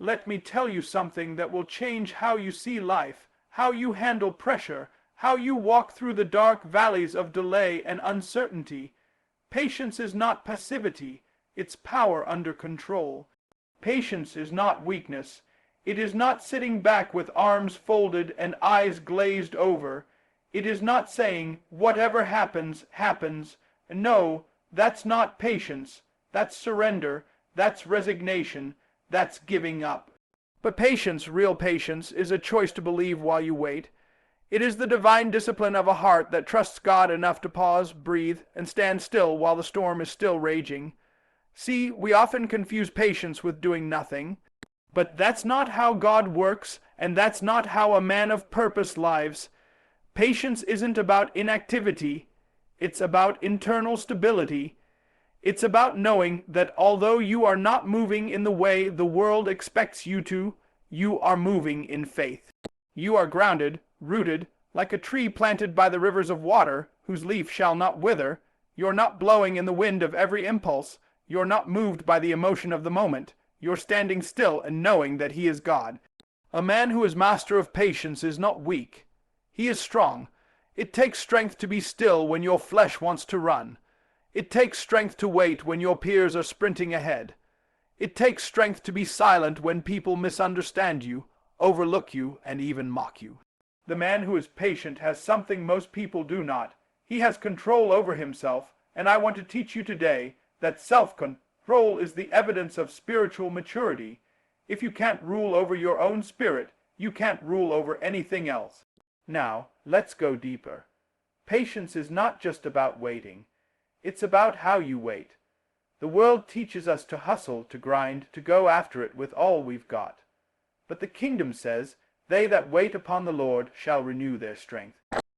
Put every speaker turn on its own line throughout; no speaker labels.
let me tell you something that will change how you see life, how you handle pressure, how you walk through the dark valleys of delay and uncertainty. Patience is not passivity, it's power under control. Patience is not weakness. It is not sitting back with arms folded and eyes glazed over. It is not saying, whatever happens, happens. No, that's not patience. That's surrender. That's resignation. That's giving up. But patience, real patience, is a choice to believe while you wait. It is the divine discipline of a heart that trusts God enough to pause, breathe, and stand still while the storm is still raging. See, we often confuse patience with doing nothing. But that's not how God works, and that's not how a man of purpose lives. Patience isn't about inactivity. It's about internal stability. It's about knowing that although you are not moving in the way the world expects you to, you are moving in faith. You are grounded, rooted, like a tree planted by the rivers of water, whose leaf shall not wither. You're not blowing in the wind of every impulse. You're not moved by the emotion of the moment. You're standing still and knowing that He is God. A man who is master of patience is not weak. He is strong. It takes strength to be still when your flesh wants to run. It takes strength to wait when your peers are sprinting ahead. It takes strength to be silent when people misunderstand you, overlook you, and even mock you. The man who is patient has something most people do not. He has control over himself, and I want to teach you today that self-control is the evidence of spiritual maturity. If you can't rule over your own spirit, you can't rule over anything else. Now, let's go deeper. Patience is not just about waiting. It's about how you wait. The world teaches us to hustle, to grind, to go after it with all we've got. But the kingdom says, "They that wait upon the Lord shall renew their strength."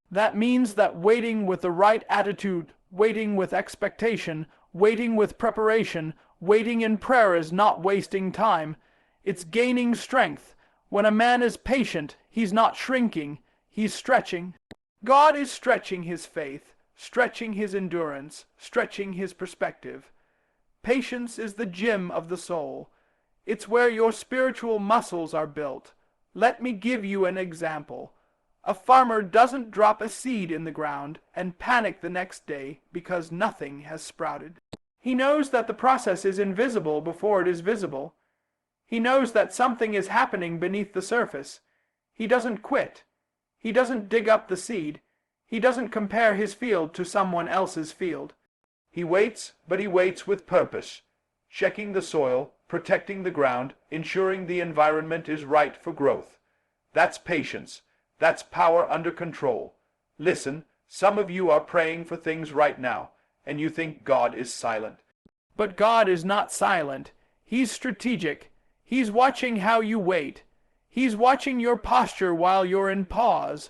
That means that waiting with the right attitude, waiting with expectation, waiting with preparation, waiting in prayer is not wasting time. It's gaining strength. When a man is patient, he's not shrinking, he's stretching. God is stretching his faith, stretching his endurance, stretching his perspective. Patience is the gym of the soul. It's where your spiritual muscles are built. Let me give you an example. A farmer doesn't drop a seed in the ground and panic the next day because nothing has sprouted. He knows that the process is invisible before it is visible. He knows that something is happening beneath the surface. He doesn't quit. He doesn't dig up the seed. He doesn't compare his field to someone else's field. He waits, but he waits with purpose, checking the soil, protecting the ground, ensuring the environment is right for growth. That's patience. That's power under control. Listen, some of you are praying for things right now, and you think God is silent. But God is not silent. He's strategic. He's watching how you wait. He's watching your posture while you're in pause.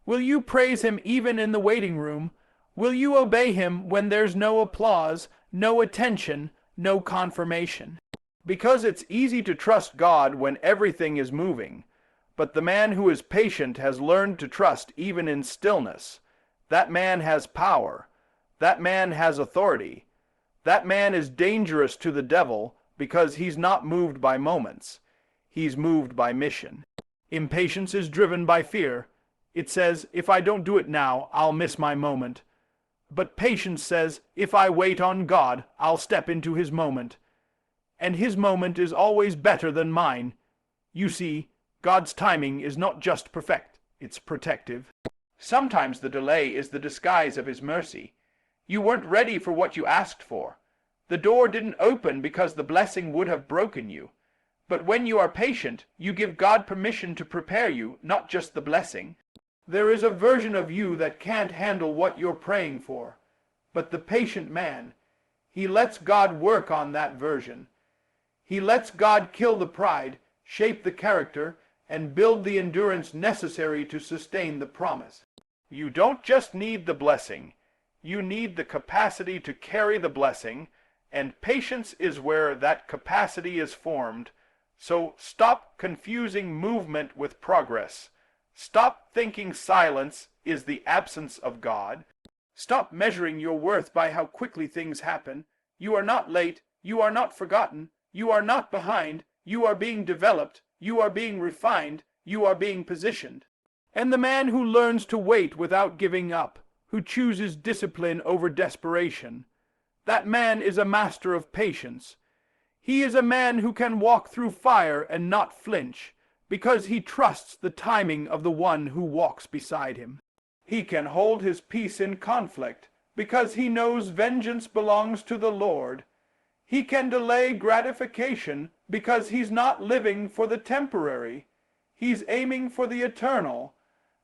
Will you praise Him even in the waiting room? Will you obey Him when there's no applause, no attention, no confirmation? Because it's easy to trust God when everything is moving. But the man who is patient has learned to trust even in stillness. That man has power. That man has authority. That man is dangerous to the devil because he's not moved by moments. He's moved by mission. Impatience is driven by fear. It says, if I don't do it now, I'll miss my moment. But patience says, if I wait on God, I'll step into His moment. And His moment is always better than mine. You see, God's timing is not just perfect, it's protective. Sometimes the delay is the disguise of His mercy. You weren't ready for what you asked for. The door didn't open because the blessing would have broken you. But when you are patient, you give God permission to prepare you, not just the blessing. There is a version of you that can't handle what you're praying for. But the patient man, he lets God work on that version. He lets God kill the pride, shape the character, and build the endurance necessary to sustain the promise. You don't just need the blessing. You need the capacity to carry the blessing, and patience is where that capacity is formed. So stop confusing movement with progress. Stop thinking silence is the absence of God. Stop measuring your worth by how quickly things happen. You are not late. You are not forgotten. You are not behind. You are being developed, you are being refined, you are being positioned. And the man who learns to wait without giving up, who chooses discipline over desperation, that man is a master of patience. He is a man who can walk through fire and not flinch, because he trusts the timing of the one who walks beside him. He can hold his peace in conflict, because he knows vengeance belongs to the Lord. He can delay gratification, because he's not living for the temporary. He's aiming for the eternal.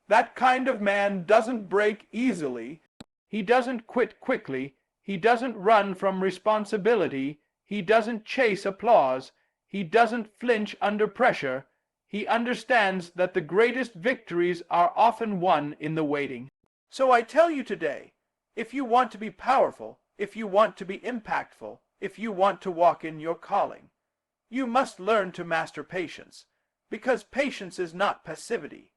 That kind of man doesn't break easily. He doesn't quit quickly. He doesn't run from responsibility. He doesn't chase applause. He doesn't flinch under pressure. He understands that the greatest victories are often won in the waiting. So I tell you today, if you want to be powerful, if you want to be impactful, if you want to walk in your calling, you must learn to master patience, because patience is not passivity.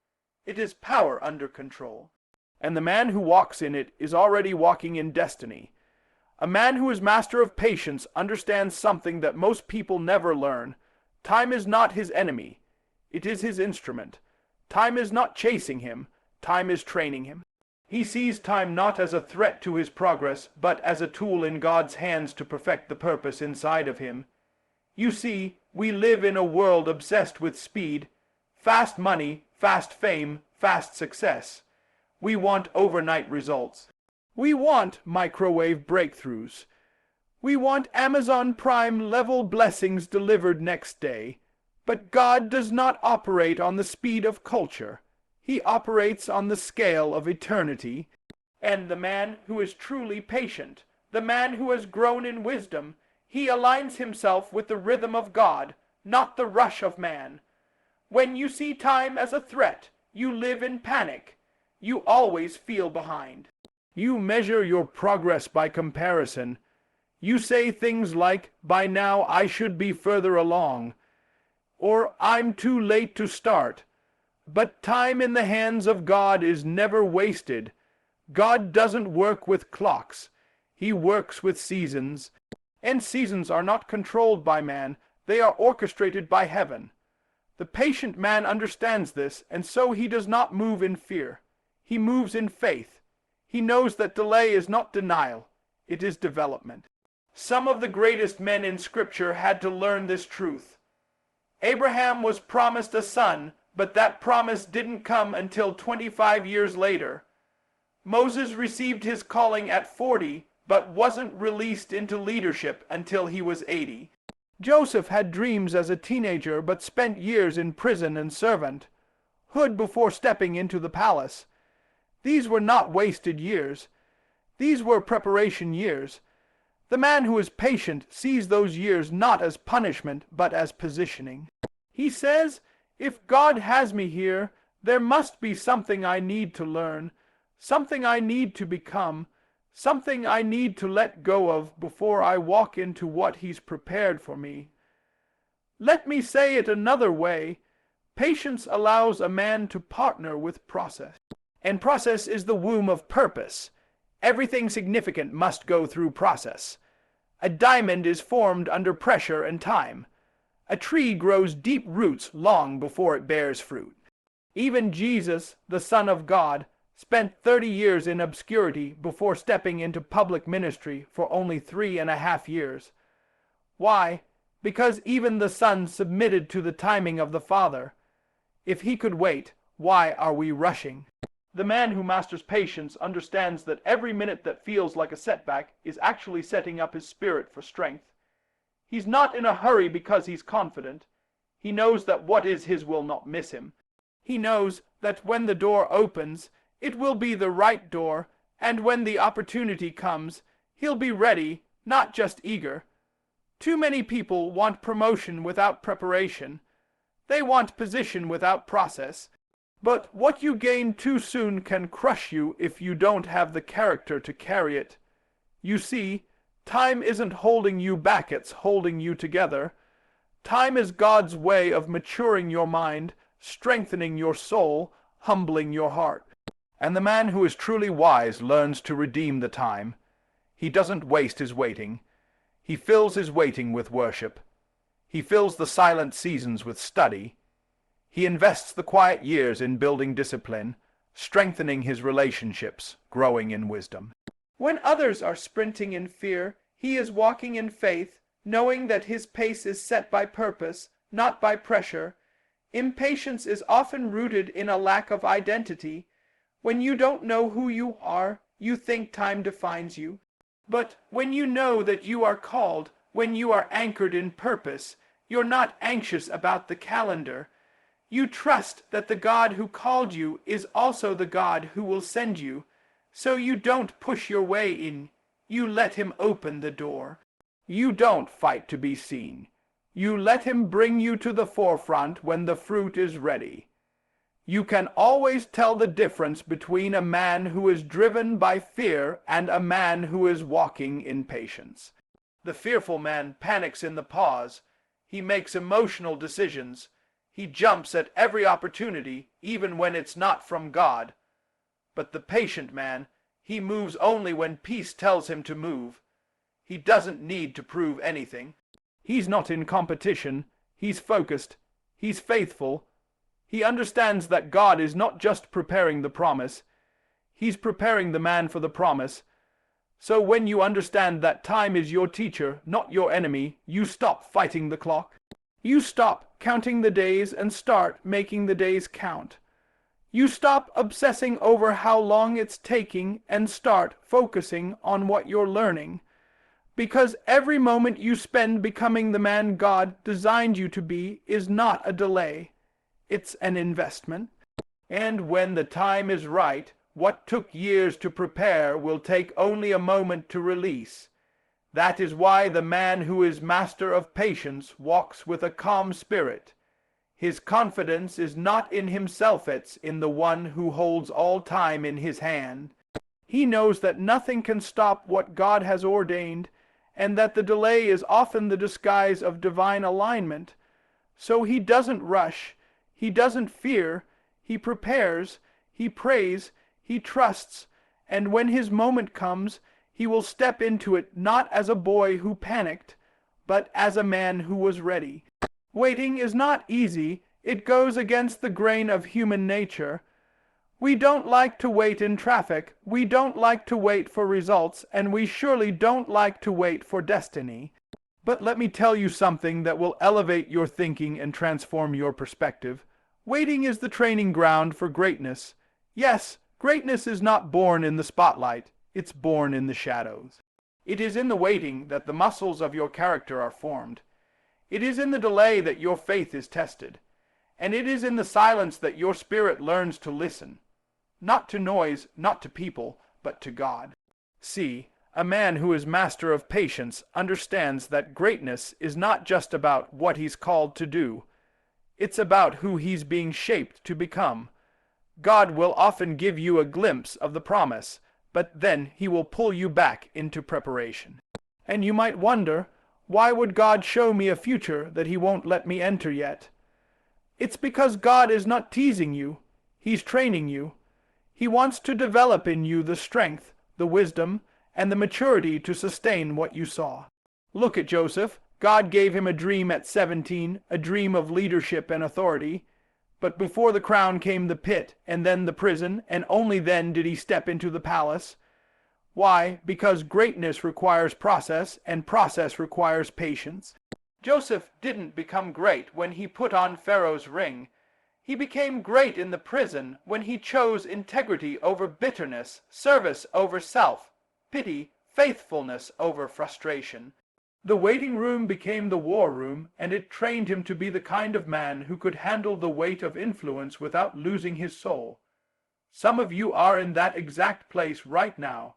It is power under control. And the man who walks in it is already walking in destiny. A man who is master of patience understands something that most people never learn. Time is not his enemy. It is his instrument. Time is not chasing him. Time is training him. He sees time not as a threat to his progress, but as a tool in God's hands to perfect the purpose inside of him. You see, we live in a world obsessed with speed, fast money, fast fame, fast success. We want overnight results. We want microwave breakthroughs. We want Amazon Prime level blessings delivered next day. But God does not operate on the speed of culture. He operates on the scale of eternity. And the man who is truly patient, the man who has grown in wisdom, he aligns himself with the rhythm of God, not the rush of man. When you see time as a threat, you live in panic. You always feel behind. You measure your progress by comparison. You say things like, "By now I should be further along," or "I'm too late to start." But time in the hands of God is never wasted. God doesn't work with clocks. He works with seasons. And seasons are not controlled by man. They are orchestrated by heaven. The patient man understands this, and so he does not move in fear. He moves in faith. He knows that delay is not denial. It is development. Some of the greatest men in Scripture had to learn this truth. Abraham was promised a son, but that promise didn't come until 25 years later. Moses received his calling at 40, but wasn't released into leadership until he was 80. Joseph had dreams as a teenager, but spent years in prison and servanthood before stepping into the palace. These were not wasted years. These were preparation years. The man who is patient sees those years not as punishment, but as positioning. He says, "If God has me here, there must be something I need to learn, something I need to become, something I need to let go of before I walk into what He's prepared for me." Let me say it another way. Patience allows a man to partner with process. And process is the womb of purpose. Everything significant must go through process. A diamond is formed under pressure and time. A tree grows deep roots long before it bears fruit. Even Jesus, the Son of God, spent 30 years in obscurity before stepping into public ministry for only 3.5 years. Why? Because even the Son submitted to the timing of the Father. If He could wait, why are we rushing? The man who masters patience understands that every minute that feels like a setback is actually setting up his spirit for strength. He's not in a hurry because he's confident. He knows that what is his will not miss him. He knows that when the door opens, it will be the right door, and when the opportunity comes, he'll be ready, not just eager. Too many people want promotion without preparation. They want position without process. But what you gain too soon can crush you if you don't have the character to carry it. You see, time isn't holding you back, it's holding you together. Time is God's way of maturing your mind, strengthening your soul, humbling your heart. And the man who is truly wise learns to redeem the time. He doesn't waste his waiting. He fills his waiting with worship. He fills the silent seasons with study. He invests the quiet years in building discipline, strengthening his relationships, growing in wisdom. When others are sprinting in fear, he is walking in faith, knowing that his pace is set by purpose, not by pressure. Impatience is often rooted in a lack of identity. When you don't know who you are, you think time defines you. But when you know that you are called, when you are anchored in purpose, you're not anxious about the calendar. You trust that the God who called you is also the God who will send you. So you don't push your way in. You let him open the door. You don't fight to be seen. You let him bring you to the forefront when the fruit is ready. You can always tell the difference between a man who is driven by fear and a man who is walking in patience. The fearful man panics in the pause. He makes emotional decisions. He jumps at every opportunity, even when it's not from God. But the patient man, he moves only when peace tells him to move. He doesn't need to prove anything. He's not in competition. He's focused. He's faithful. He understands that God is not just preparing the promise. He's preparing the man for the promise. So when you understand that time is your teacher, not your enemy, you stop fighting the clock. You stop counting the days and start making the days count. You stop obsessing over how long it's taking and start focusing on what you're learning. Because every moment you spend becoming the man God designed you to be is not a delay. It's an investment. And when the time is right, what took years to prepare will take only a moment to release. That is why the man who is master of patience walks with a calm spirit. His confidence is not in himself, it's in the one who holds all time in his hand. He knows that nothing can stop what God has ordained, and that the delay is often the disguise of divine alignment. So he doesn't rush, he doesn't fear, he prepares, he prays, he trusts, and when his moment comes, he will step into it not as a boy who panicked, but as a man who was ready. Waiting is not easy. It goes against the grain of human nature. We don't like to wait in traffic. We don't like to wait for results, and we surely don't like to wait for destiny. But let me tell you something that will elevate your thinking and transform your perspective. Waiting is the training ground for greatness. Yes, greatness is not born in the spotlight. It's born in the shadows. It is in the waiting that the muscles of your character are formed. It is in the delay that your faith is tested. And it is in the silence that your spirit learns to listen. Not to noise, not to people, but to God. See, a man who is master of patience understands that greatness is not just about what he's called to do. It's about who he's being shaped to become. God will often give you a glimpse of the promise, but then he will pull you back into preparation. And you might wonder, why would God show me a future that he won't let me enter yet? It's because God is not teasing you. He's training you. He wants to develop in you the strength, the wisdom, and the maturity to sustain what you saw. Look at Joseph. God gave him a dream at 17, a dream of leadership and authority. But before the crown came the pit, and then the prison, and only then did he step into the palace. Why? Because greatness requires process, and process requires patience. Joseph didn't become great when he put on Pharaoh's ring. He became great in the prison when he chose integrity over bitterness, service over self, pity, faithfulness over frustration. The waiting room became the war room, and it trained him to be the kind of man who could handle the weight of influence without losing his soul. Some of you are in that exact place right now.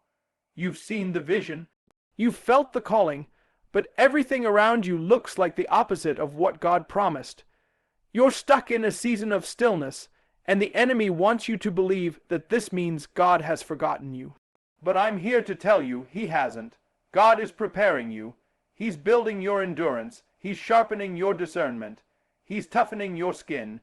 You've seen the vision. You've felt the calling, but everything around you looks like the opposite of what God promised. You're stuck in a season of stillness, and the enemy wants you to believe that this means God has forgotten you. But I'm here to tell you he hasn't. God is preparing you. He's building your endurance. He's sharpening your discernment. He's toughening your skin.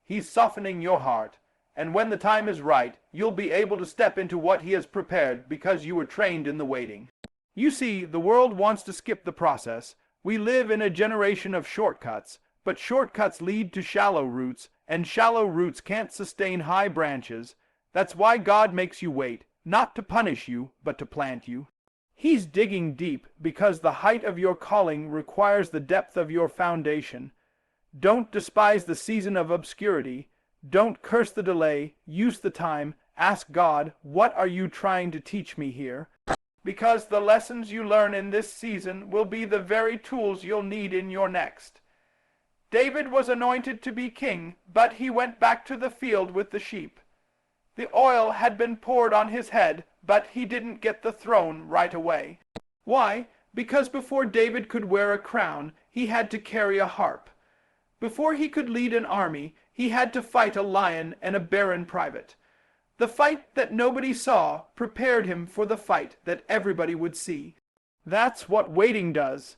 He's softening your heart. And when the time is right, you'll be able to step into what he has prepared because you were trained in the waiting. You see, the world wants to skip the process. We live in a generation of shortcuts, but shortcuts lead to shallow roots, and shallow roots can't sustain high branches. That's why God makes you wait, not to punish you, but to plant you. He's digging deep because the height of your calling requires the depth of your foundation. Don't despise the season of obscurity. Don't curse the delay. Use the time. Ask God, what are you trying to teach me here? Because the lessons you learn in this season will be the very tools you'll need in your next. David was anointed to be king, but he went back to the field with the sheep. The oil had been poured on his head, but he didn't get the throne right away. Why? Because before David could wear a crown, he had to carry a harp. Before he could lead an army, he had to fight a lion and a bear in private. The fight that nobody saw prepared him for the fight that everybody would see. That's what waiting does.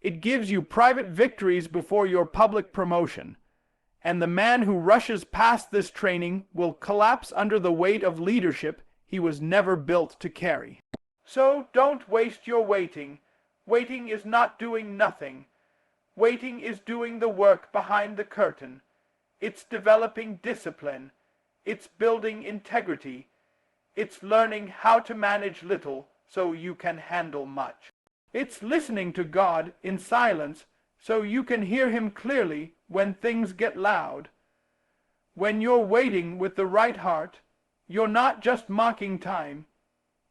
It gives you private victories before your public promotion. And the man who rushes past this training will collapse under the weight of leadership he was never built to carry. So don't waste your waiting. Waiting is not doing nothing. Waiting is doing the work behind the curtain. It's developing discipline. It's building integrity. It's learning how to manage little so you can handle much. It's listening to God in silence so you can hear Him clearly when things get loud. When you're waiting with the right heart, you're not just mocking time,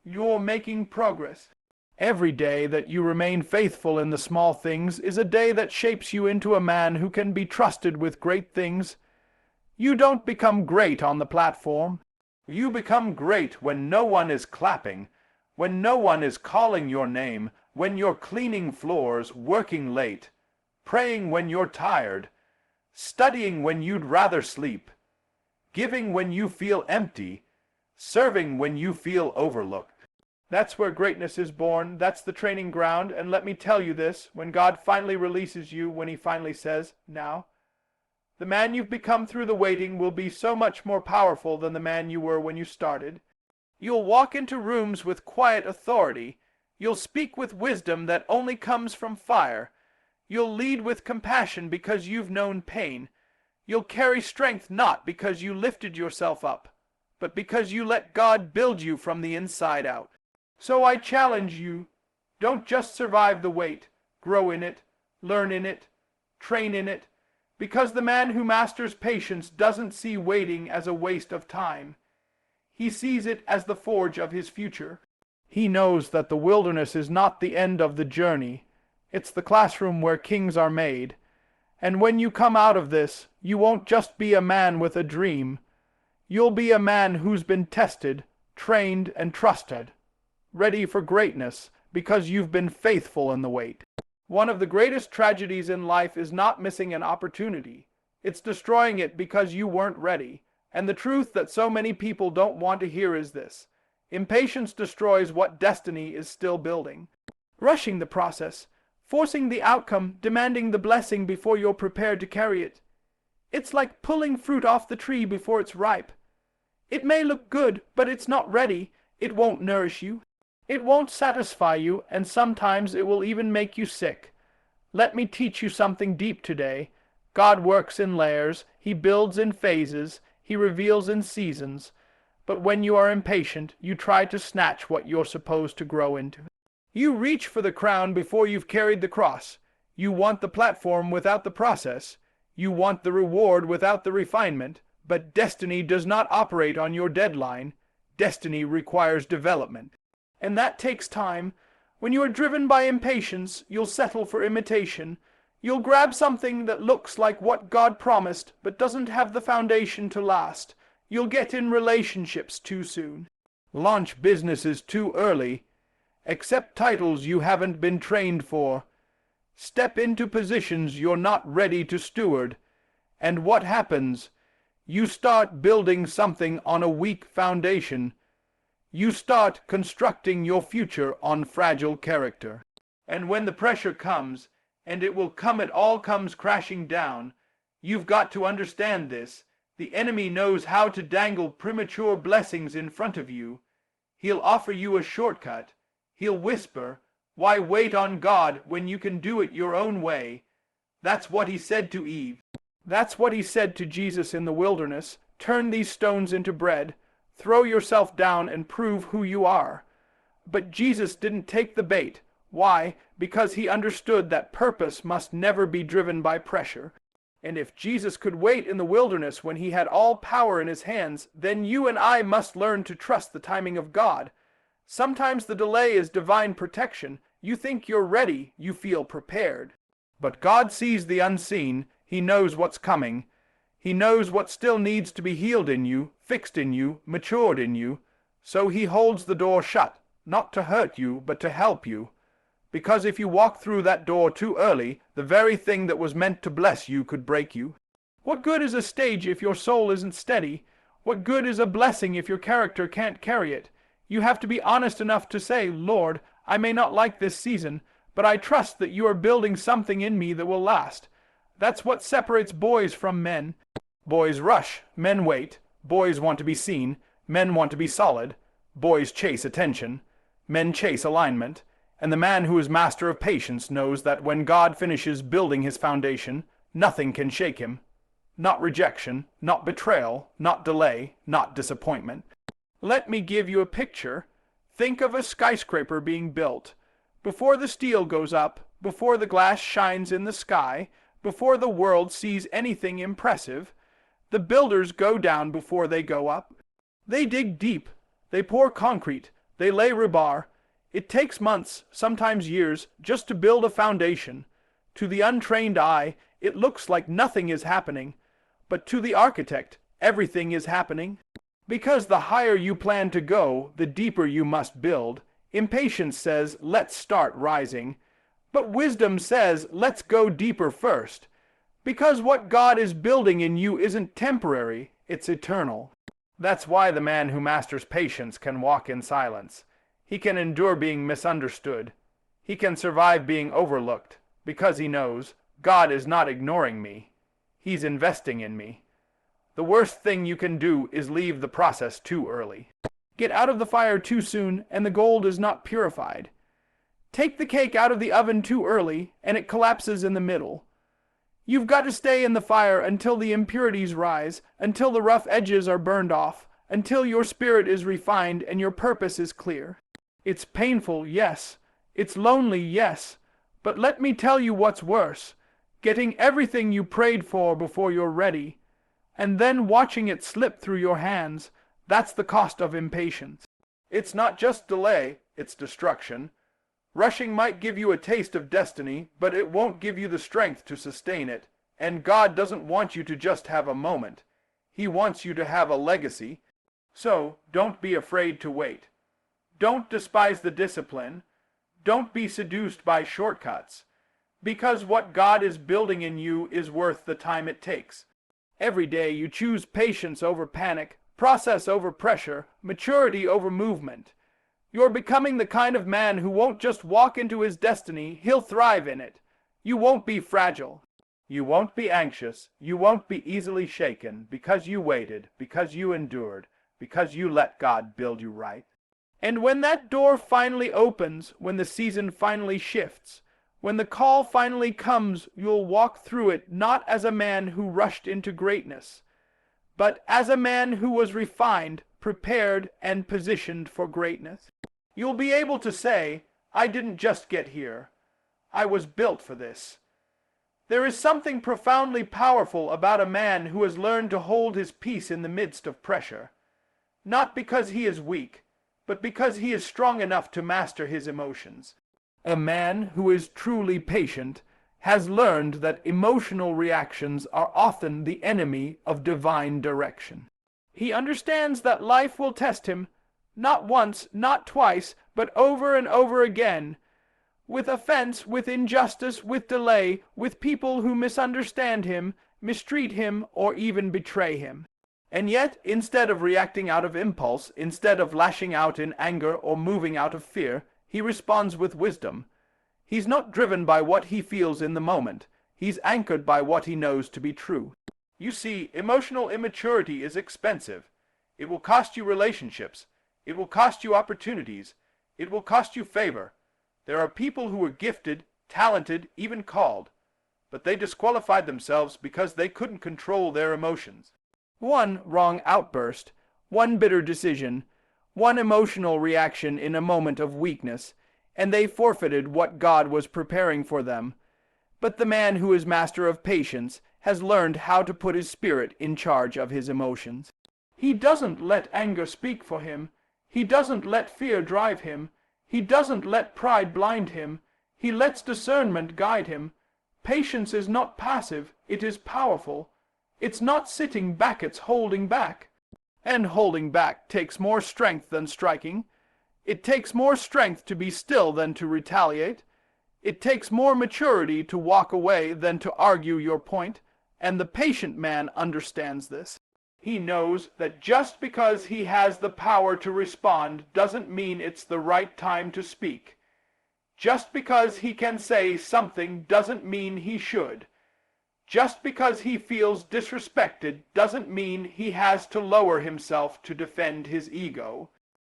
you're making progress. Every day that you remain faithful in the small things is a day that shapes you into a man who can be trusted with great things. You don't become great on the platform. You become great when no one is clapping, when no one is calling your name, when you're cleaning floors, working late, praying when you're tired, studying when you'd rather sleep, giving when you feel empty, serving when you feel overlooked. That's where greatness is born. That's the training ground. And let me tell you this, when God finally releases you, when He finally says, now, the man you've become through the waiting will be so much more powerful than the man you were when you started. You'll walk into rooms with quiet authority. You'll speak with wisdom that only comes from fire. You'll lead with compassion because you've known pain. You'll carry strength not because you lifted yourself up, but because you let God build you from the inside out. So I challenge you, don't just survive the wait, grow in it, learn in it, train in it, because the man who masters patience doesn't see waiting as a waste of time. He sees it as the forge of his future. He knows that the wilderness is not the end of the journey. It's the classroom where kings are made. And when you come out of this, you won't just be a man with a dream. You'll be a man who's been tested, trained, and trusted, ready for greatness because you've been faithful in the wait. One of the greatest tragedies in life is not missing an opportunity. It's destroying it because you weren't ready. And the truth that so many people don't want to hear is this: impatience destroys what destiny is still building. Rushing the process, forcing the outcome, demanding the blessing before you're prepared to carry it. It's like pulling fruit off the tree before it's ripe. It may look good, but it's not ready. It won't nourish you. It won't satisfy you, and sometimes it will even make you sick. Let me teach you something deep today. God works in layers. He builds in phases. He reveals in seasons. But when you are impatient, you try to snatch what you're supposed to grow into. You reach for the crown before you've carried the cross. You want the platform without the process. You want the reward without the refinement. But destiny does not operate on your deadline. Destiny requires development. And that takes time. When you are driven by impatience, you'll settle for imitation. You'll grab something that looks like what God promised, but doesn't have the foundation to last. You'll get in relationships too soon. Launch businesses too early. Accept titles you haven't been trained for. Step into positions you're not ready to steward. And what happens? You start building something on a weak foundation. You start constructing your future on fragile character. And when the pressure comes, and it will come, it all comes crashing down, you've got to understand this. The enemy knows how to dangle premature blessings in front of you. He'll offer you a shortcut. He'll whisper, Why wait on God when you can do it your own way? That's what he said to Eve. That's what he said to Jesus in the wilderness. Turn these stones into bread. Throw yourself down and prove who you are. But Jesus didn't take the bait. Why? Because he understood that purpose must never be driven by pressure. And if Jesus could wait in the wilderness when he had all power in his hands, then you and I must learn to trust the timing of God. Sometimes the delay is divine protection. You think you're ready, you feel prepared. But God sees the unseen. He knows what's coming. He knows what still needs to be healed in you, fixed in you, matured in you. So he holds the door shut, not to hurt you, but to help you. Because if you walk through that door too early, the very thing that was meant to bless you could break you. What good is a stage if your soul isn't steady? What good is a blessing if your character can't carry it? You have to be honest enough to say, Lord, I may not like this season, but I trust that you are building something in me that will last. That's what separates boys from men. Boys rush, men wait. Boys want to be seen, men want to be solid. Boys chase attention, men chase alignment. And the man who is master of patience knows that when God finishes building his foundation, nothing can shake him. Not rejection, not betrayal, not delay, not disappointment. Let me give you a picture. Think of a skyscraper being built. Before the steel goes up, before the glass shines in the sky, before the world sees anything impressive, the builders go down before they go up. They dig deep. They pour concrete. They lay rebar. It takes months, sometimes years, just to build a foundation. To the untrained eye, it looks like nothing is happening. But to the architect, everything is happening. Because the higher you plan to go, the deeper you must build. Impatience says, let's start rising. But wisdom says, let's go deeper first. Because what God is building in you isn't temporary, it's eternal. That's why the man who masters patience can walk in silence. He can endure being misunderstood. He can survive being overlooked, because he knows God is not ignoring me. He's investing in me. The worst thing you can do is leave the process too early. Get out of the fire too soon, and the gold is not purified. Take the cake out of the oven too early, and it collapses in the middle. You've got to stay in the fire until the impurities rise, until the rough edges are burned off, until your spirit is refined and your purpose is clear. It's painful, yes. It's lonely, yes. But let me tell you what's worse. Getting everything you prayed for before you're ready, and then watching it slip through your hands, that's the cost of impatience. It's not just delay, it's destruction. Rushing might give you a taste of destiny, but it won't give you the strength to sustain it. And God doesn't want you to just have a moment. He wants you to have a legacy. So, don't be afraid to wait. Don't despise the discipline. Don't be seduced by shortcuts. Because what God is building in you is worth the time it takes. Every day you choose patience over panic, process over pressure, maturity over movement. You're becoming the kind of man who won't just walk into his destiny, he'll thrive in it. You won't be fragile. You won't be anxious. You won't be easily shaken because you waited, because you endured, because you let God build you right. And when that door finally opens, when the season finally shifts, when the call finally comes, you'll walk through it not as a man who rushed into greatness, but as a man who was refined, prepared, and positioned for greatness. You'll be able to say, I didn't just get here. I was built for this. There is something profoundly powerful about a man who has learned to hold his peace in the midst of pressure. Not because he is weak, but because he is strong enough to master his emotions. A man who is truly patient has learned that emotional reactions are often the enemy of divine direction. He understands that life will test him, not once, not twice, but over and over again, with offense, with injustice, with delay, with people who misunderstand him, mistreat him, or even betray him. And yet, instead of reacting out of impulse, instead of lashing out in anger or moving out of fear, he responds with wisdom. He's not driven by what he feels in the moment. He's anchored by what he knows to be true. You see, emotional immaturity is expensive. It will cost you relationships. It will cost you opportunities. It will cost you favor. There are people who were gifted, talented, even called, but they disqualified themselves because they couldn't control their emotions. One wrong outburst, one bitter decision, one emotional reaction in a moment of weakness, and they forfeited what God was preparing for them. But the man who is master of patience has learned how to put his spirit in charge of his emotions. He doesn't let anger speak for him. He doesn't let fear drive him. He doesn't let pride blind him. He lets discernment guide him. Patience is not passive, it is powerful. It's not sitting back, it's holding back. And holding back takes more strength than striking. It takes more strength to be still than to retaliate. It takes more maturity to walk away than to argue your point, and the patient man understands this. He knows that just because he has the power to respond doesn't mean it's the right time to speak. Just because he can say something doesn't mean he should. Just because he feels disrespected doesn't mean he has to lower himself to defend his ego.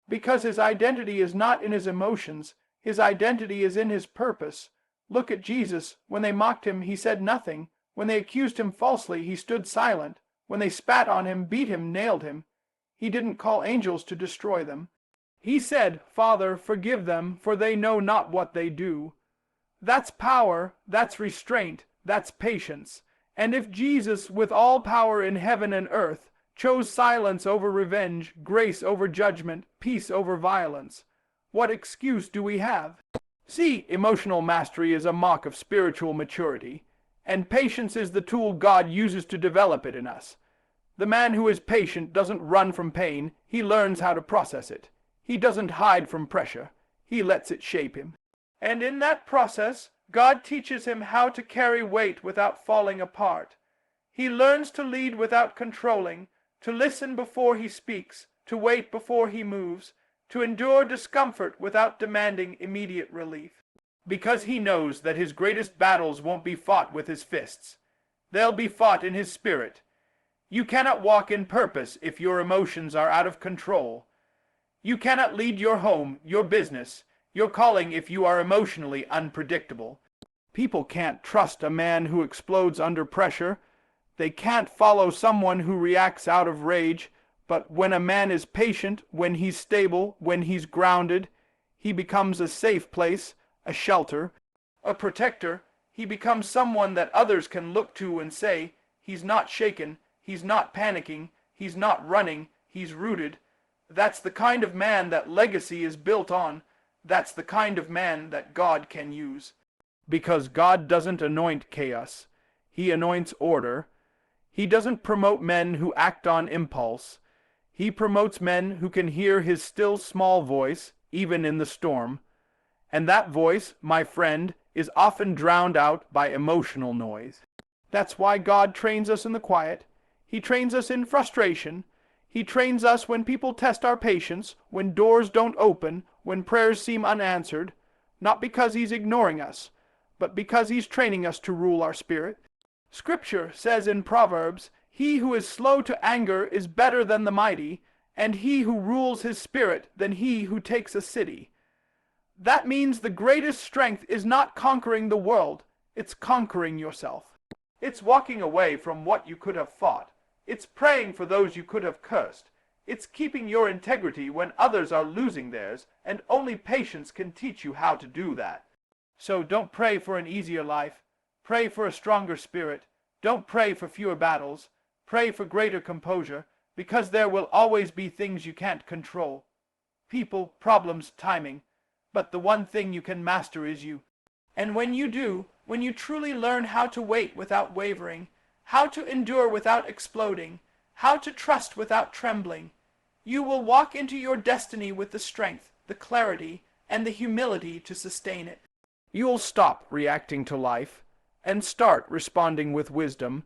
Because his identity is not in his emotions, his identity is in his purpose. Look at Jesus. When they mocked him, he said nothing. When they accused him falsely, he stood silent. When they spat on him, beat him, nailed him, he didn't call angels to destroy them. He said, "Father, forgive them, for they know not what they do." That's power, that's restraint, that's patience. And if Jesus, with all power in heaven and earth, chose silence over revenge, grace over judgment, peace over violence, what excuse do we have? See, emotional mastery is a mark of spiritual maturity, and patience is the tool God uses to develop it in us. The man who is patient doesn't run from pain, he learns how to process it. He doesn't hide from pressure, he lets it shape him. And in that process, God teaches him how to carry weight without falling apart. He learns to lead without controlling, to listen before he speaks, to wait before he moves, to endure discomfort without demanding immediate relief. Because he knows that his greatest battles won't be fought with his fists. They'll be fought in his spirit. You cannot walk in purpose if your emotions are out of control. You cannot lead your home, your business, your calling if you are emotionally unpredictable. People can't trust a man who explodes under pressure. They can't follow someone who reacts out of rage. But when a man is patient, when he's stable, when he's grounded, he becomes a safe place, a shelter, a protector. He becomes someone that others can look to and say, he's not shaken, he's not panicking, he's not running, he's rooted. That's the kind of man that legacy is built on. That's the kind of man that God can use. Because God doesn't anoint chaos. He anoints order. He doesn't promote men who act on impulse. He promotes men who can hear his still small voice, even in the storm. And that voice, my friend, is often drowned out by emotional noise. That's why God trains us in the quiet. He trains us in frustration. He trains us when people test our patience, when doors don't open, when prayers seem unanswered, not because he's ignoring us, but because he's training us to rule our spirit. Scripture says in Proverbs, "He who is slow to anger is better than the mighty, and he who rules his spirit than he who takes a city." That means the greatest strength is not conquering the world, it's conquering yourself. It's walking away from what you could have fought. It's praying for those you could have cursed. It's keeping your integrity when others are losing theirs, and only patience can teach you how to do that. So don't pray for an easier life. Pray for a stronger spirit. Don't pray for fewer battles. Pray for greater composure, because there will always be things you can't control. People, problems, timing. But the one thing you can master is you. And when you do, when you truly learn how to wait without wavering, how to endure without exploding, how to trust without trembling, you will walk into your destiny with the strength, the clarity, and the humility to sustain it. You'll stop reacting to life and start responding with wisdom.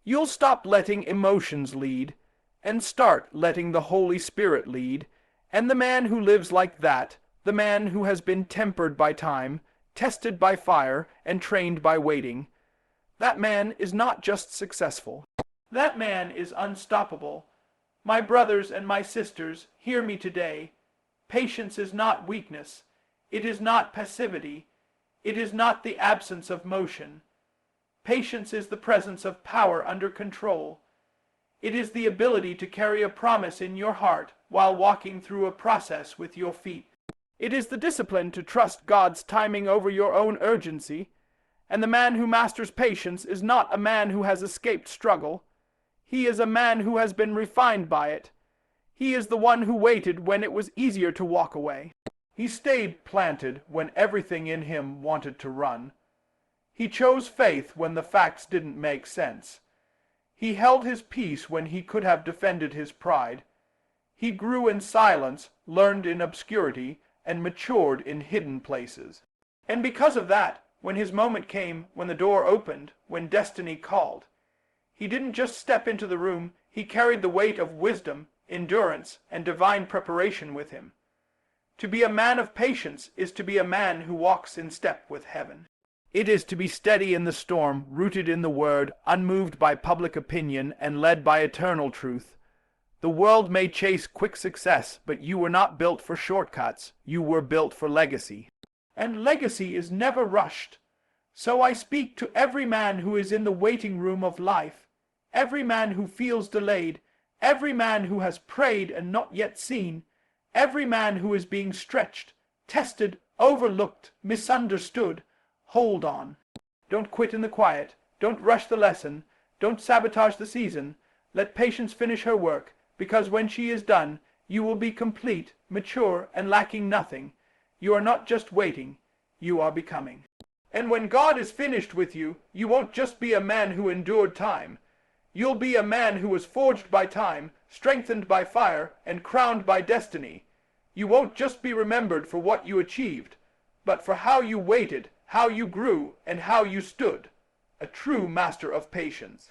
You'll stop letting emotions lead and start letting the Holy Spirit lead. And the man who lives like that, the man who has been tempered by time, tested by fire, and trained by waiting, that man is not just successful. That man is unstoppable. My brothers and my sisters, hear me today. Patience is not weakness. It is not passivity. It is not the absence of motion. Patience is the presence of power under control. It is the ability to carry a promise in your heart while walking through a process with your feet. It is the discipline to trust God's timing over your own urgency. And the man who masters patience is not a man who has escaped struggle. He is a man who has been refined by it. He is the one who waited when it was easier to walk away. He stayed planted when everything in him wanted to run. He chose faith when the facts didn't make sense. He held his peace when he could have defended his pride. He grew in silence, learned in obscurity, and matured in hidden places. And because of that, when his moment came, when the door opened, when destiny called, he didn't just step into the room, he carried the weight of wisdom, endurance, and divine preparation with him. To be a man of patience is to be a man who walks in step with heaven. It is to be steady in the storm, rooted in the Word, unmoved by public opinion, and led by eternal truth. The world may chase quick success, but you were not built for shortcuts. You were built for legacy. And legacy is never rushed. So I speak to every man who is in the waiting room of life, every man who feels delayed, every man who has prayed and not yet seen, every man who is being stretched, tested, overlooked, misunderstood. Hold on. Don't quit in the quiet. Don't rush the lesson. Don't sabotage the season. Let patience finish her work, because when she is done, you will be complete, mature, and lacking nothing. You are not just waiting, you are becoming. And when God is finished with you, you won't just be a man who endured time. You'll be a man who was forged by time, strengthened by fire, and crowned by destiny. You won't just be remembered for what you achieved, but for how you waited, how you grew, and how you stood. A true master of patience.